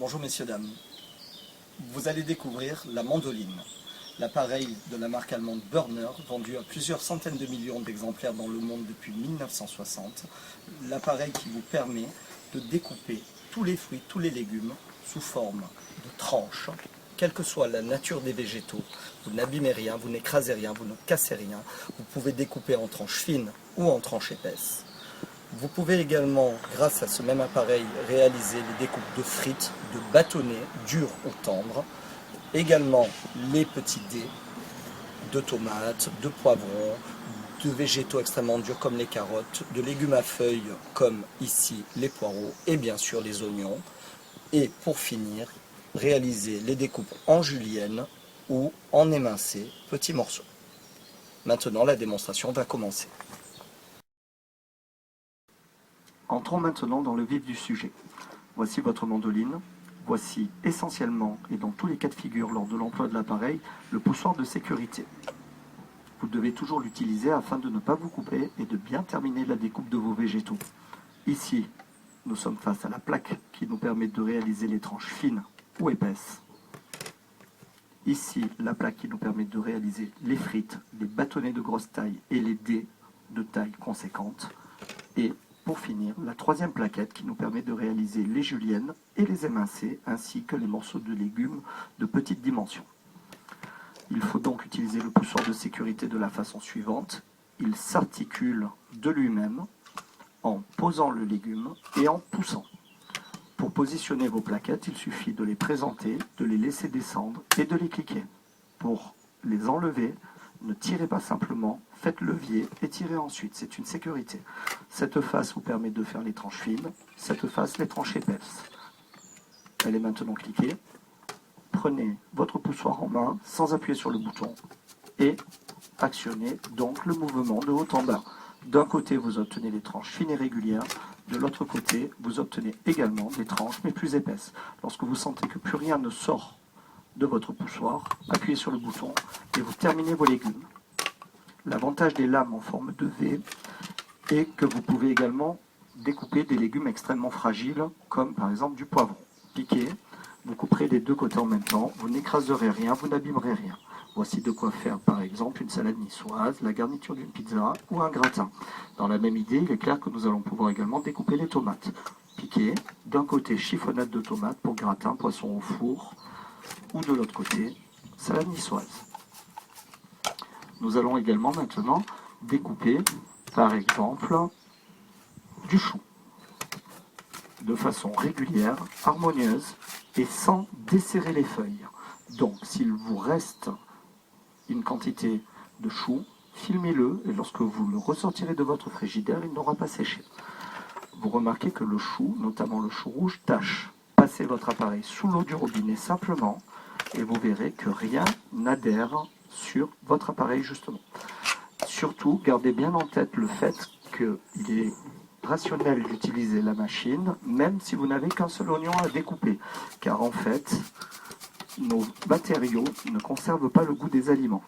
Bonjour messieurs, dames. Vous allez découvrir la mandoline, l'appareil de la marque allemande Börner, vendu à plusieurs centaines de millions d'exemplaires dans le monde depuis 1960. L'appareil qui vous permet de découper tous les fruits, tous les légumes sous forme de tranches, quelle que soit la nature des végétaux. Vous n'abîmez rien, vous n'écrasez rien, vous ne cassez rien. Vous pouvez découper en tranches fines ou en tranches épaisses. Vous pouvez également, grâce à ce même appareil, réaliser les découpes de frites, de bâtonnets, durs ou tendres. Également les petits dés de tomates, de poivrons, de végétaux extrêmement durs comme les carottes, de légumes à feuilles comme ici les poireaux et bien sûr les oignons. Et pour finir, réaliser les découpes en julienne ou en émincés petits morceaux. Maintenant, la démonstration va commencer. Entrons maintenant dans le vif du sujet. Voici votre mandoline. Voici essentiellement, et dans tous les cas de figure lors de l'emploi de l'appareil, le poussoir de sécurité. Vous devez toujours l'utiliser afin de ne pas vous couper et de bien terminer la découpe de vos végétaux. Ici, nous sommes face à la plaque qui nous permet de réaliser les tranches fines ou épaisses. Ici, la plaque qui nous permet de réaliser les frites, les bâtonnets de grosse taille et les dés de taille conséquente. Et pour finir, la troisième plaquette qui nous permet de réaliser les juliennes et les émincés, ainsi que les morceaux de légumes de petite dimension. Il faut donc utiliser le poussoir de sécurité de la façon suivante. Il s'articule de lui-même en posant le légume et en poussant. Pour positionner vos plaquettes, il suffit de les présenter, de les laisser descendre et de les cliquer. Pour les enlever, ne tirez pas simplement, faites levier et tirez ensuite, c'est une sécurité. Cette face vous permet de faire les tranches fines, cette face les tranches épaisses. Elle est maintenant cliquée. Prenez votre poussoir en main sans appuyer sur le bouton et actionnez donc le mouvement de haut en bas. D'un côté, vous obtenez les tranches fines et régulières, de l'autre côté, vous obtenez également des tranches mais plus épaisses. Lorsque vous sentez que plus rien ne sort de votre poussoir, appuyez sur le bouton et vous terminez vos légumes. L'avantage des lames en forme de V est que vous pouvez également découper des légumes extrêmement fragiles, comme par exemple du poivron. Piquez, vous couperez des deux côtés en même temps, vous n'écraserez rien, vous n'abîmerez rien. Voici de quoi faire par exemple une salade niçoise, la garniture d'une pizza ou un gratin. Dans la même idée, il est clair que nous allons pouvoir également découper les tomates. Piquez, d'un côté chiffonnade de tomates pour gratin, poisson au four, ou de l'autre côté, salade niçoise. Nous allons également maintenant découper, par exemple, du chou, de façon régulière, harmonieuse, et sans desserrer les feuilles. Donc, s'il vous reste une quantité de chou, filmez-le, et lorsque vous le ressortirez de votre frigidaire, il n'aura pas séché. Vous remarquez que le chou, notamment le chou rouge, tache. Passez votre appareil sous l'eau du robinet simplement, et vous verrez que rien n'adhère sur votre appareil justement. Surtout, gardez bien en tête le fait qu'il est rationnel d'utiliser la machine, même si vous n'avez qu'un seul oignon à découper, car en fait, nos matériaux ne conservent pas le goût des aliments.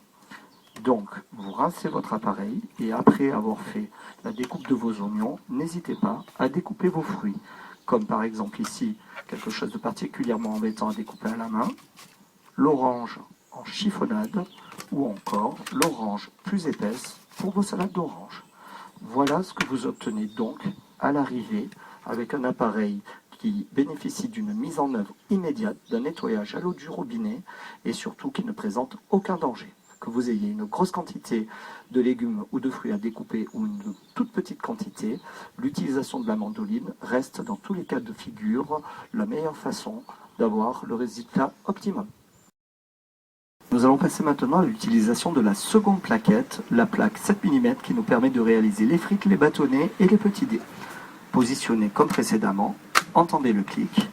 Donc, vous rincez votre appareil, et après avoir fait la découpe de vos oignons, n'hésitez pas à découper vos fruits, comme par exemple ici, quelque chose de particulièrement embêtant à découper à la main, l'orange en chiffonnade ou encore l'orange plus épaisse pour vos salades d'orange. Voilà ce que vous obtenez donc à l'arrivée avec un appareil qui bénéficie d'une mise en œuvre immédiate, d'un nettoyage à l'eau du robinet et surtout qui ne présente aucun danger. Que vous ayez une grosse quantité de légumes ou de fruits à découper ou une toute petite quantité, l'utilisation de la mandoline reste dans tous les cas de figure la meilleure façon d'avoir le résultat optimum. Nous allons passer maintenant à l'utilisation de la seconde plaquette, la plaque 7 mm qui nous permet de réaliser les frites, les bâtonnets et les petits dés. Positionnez comme précédemment, entendez le clic,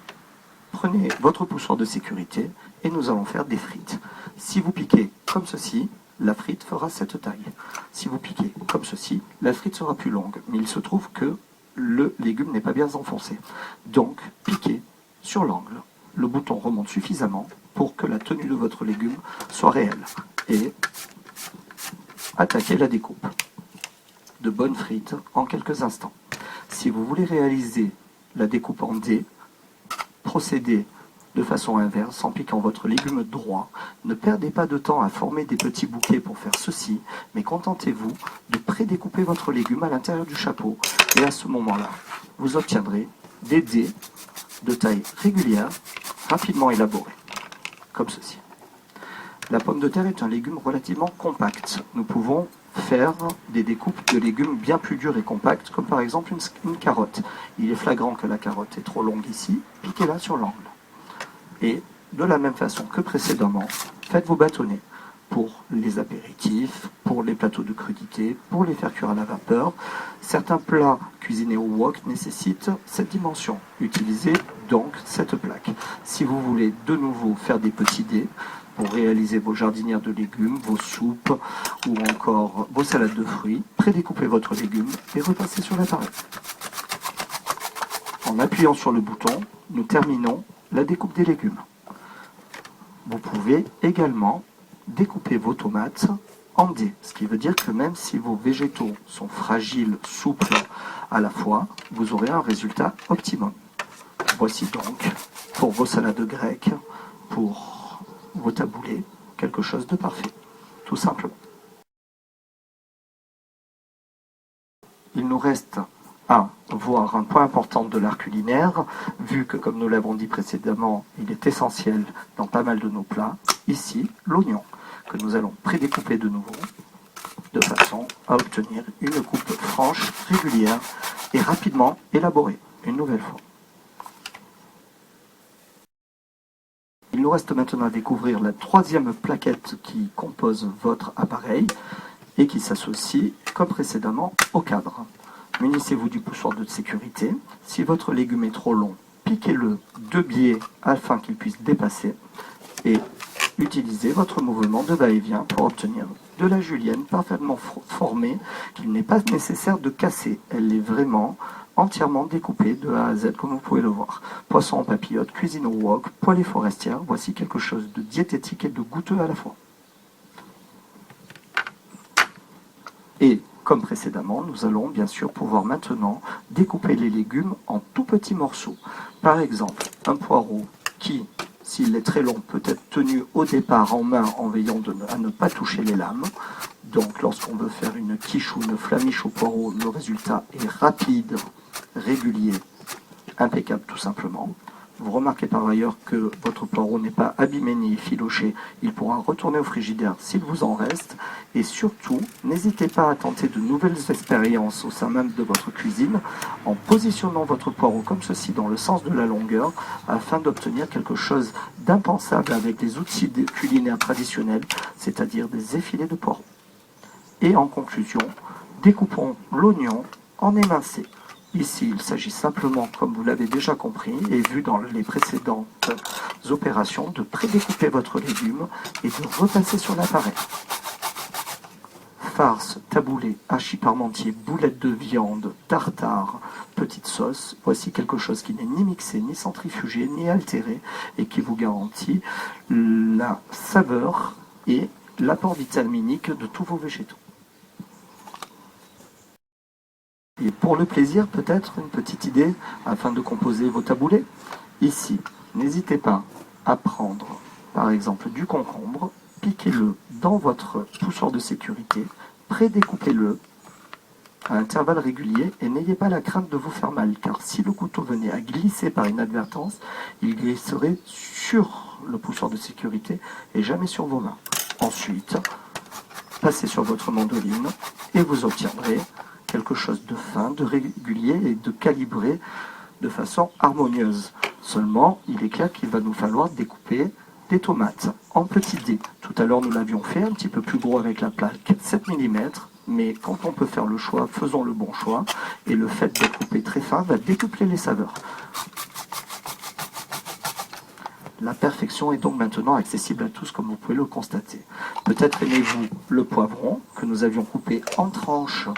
prenez votre poussoir de sécurité et nous allons faire des frites. Si vous piquez comme ceci, la frite fera cette taille. Si vous piquez comme ceci, la frite sera plus longue, mais il se trouve que le légume n'est pas bien enfoncé. Donc, piquez sur l'angle. Le bouton remonte suffisamment pour que la tenue de votre légume soit réelle. Et attaquez la découpe. De bonnes frites en quelques instants. Si vous voulez réaliser la découpe en dés, procédez de façon inverse en piquant votre légume droit. Ne perdez pas de temps à former des petits bouquets pour faire ceci, mais contentez-vous de prédécouper votre légume à l'intérieur du chapeau. Et à ce moment-là, vous obtiendrez des dés de taille régulière, rapidement élaborés, comme ceci. La pomme de terre est un légume relativement compact. Nous pouvons faire des découpes de légumes bien plus durs et compacts, comme par exemple une carotte. Il est flagrant que la carotte est trop longue ici, piquez-la sur l'angle. Et de la même façon que précédemment, faites-vous bâtonner pour les apéritifs, pour les plateaux de crudité, pour les faire cuire à la vapeur. Certains plats cuisinés au wok nécessitent cette dimension. Utilisez donc cette plaque. Si vous voulez de nouveau faire des petits dés pour réaliser vos jardinières de légumes, vos soupes ou encore vos salades de fruits, prédécoupez votre légume et repassez sur l'appareil. En appuyant sur le bouton, nous terminons la découpe des légumes. Vous pouvez également découper vos tomates en dés, ce qui veut dire que même si vos végétaux sont fragiles, souples à la fois, vous aurez un résultat optimum. Voici donc, pour vos salades grecques, pour vos taboulés, quelque chose de parfait, tout simplement. Il nous reste à voir un point important de l'art culinaire, vu que, comme nous l'avons dit précédemment, il est essentiel dans pas mal de nos plats. Ici, l'oignon, que nous allons prédécouper de nouveau, de façon à obtenir une coupe franche, régulière et rapidement élaborée, une nouvelle fois. Il nous reste maintenant à découvrir la troisième plaquette qui compose votre appareil et qui s'associe, comme précédemment, au cadre. Munissez-vous du poussoir de sécurité. Si votre légume est trop long, piquez-le de biais afin qu'il puisse dépasser et utilisez votre mouvement de va-et-vient pour obtenir de la julienne parfaitement formée qu'il n'est pas nécessaire de casser. Elle est vraiment entièrement découpée de A à Z comme vous pouvez le voir. Poisson en papillote, cuisine au wok, poêlée forestière, voici quelque chose de diététique et de goûteux à la fois. Et comme précédemment, nous allons bien sûr pouvoir maintenant découper les légumes en tout petits morceaux. Par exemple, un poireau qui, s'il est très long, peut être tenu au départ en main en veillant à ne pas toucher les lames. Donc lorsqu'on veut faire une quiche ou une flamiche au poireau, le résultat est rapide, régulier, impeccable tout simplement. Vous remarquez par ailleurs que votre poireau n'est pas abîmé ni effiloché, il pourra retourner au frigidaire s'il vous en reste. Et surtout, n'hésitez pas à tenter de nouvelles expériences au sein même de votre cuisine en positionnant votre poireau comme ceci dans le sens de la longueur afin d'obtenir quelque chose d'impensable avec les outils culinaires traditionnels, c'est-à-dire des effilés de poireau. Et en conclusion, découpons l'oignon en émincés. Ici, il s'agit simplement, comme vous l'avez déjà compris et vu dans les précédentes opérations, de prédécouper votre légume et de repasser sur l'appareil. Farce, taboulé, hachis parmentier, boulettes de viande, tartare, petite sauce, voici quelque chose qui n'est ni mixé, ni centrifugé, ni altéré et qui vous garantit la saveur et l'apport vitaminique de tous vos végétaux. Et pour le plaisir, peut-être une petite idée afin de composer vos taboulés. Ici, n'hésitez pas à prendre, par exemple, du concombre, piquez-le dans votre poussoir de sécurité, prédécoupez-le à intervalles réguliers et n'ayez pas la crainte de vous faire mal, car si le couteau venait à glisser par inadvertance, il glisserait sur le poussoir de sécurité et jamais sur vos mains. Ensuite, passez sur votre mandoline et vous obtiendrez quelque chose de fin, de régulier et de calibré de façon harmonieuse. Seulement, il est clair qu'il va nous falloir découper des tomates en petits dés. Tout à l'heure, nous l'avions fait un petit peu plus gros avec la plaque 7 mm, mais quand on peut faire le choix, faisons le bon choix. Et le fait de couper très fin va décupler les saveurs. La perfection est donc maintenant accessible à tous, comme vous pouvez le constater. Peut-être aimez-vous le poivron, que nous avions coupé en tranches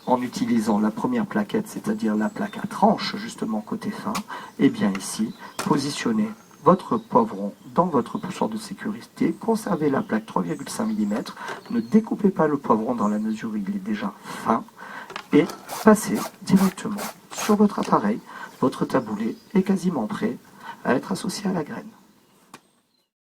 en utilisant la première plaquette, c'est-à-dire la plaque à tranches, justement côté fin. Et bien ici, positionnez votre poivron dans votre poussoir de sécurité, conservez la plaque 3,5 mm, ne découpez pas le poivron dans la mesure où il est déjà fin, et passez directement sur votre appareil. Votre taboulé est quasiment prêt. à être associé à la graine.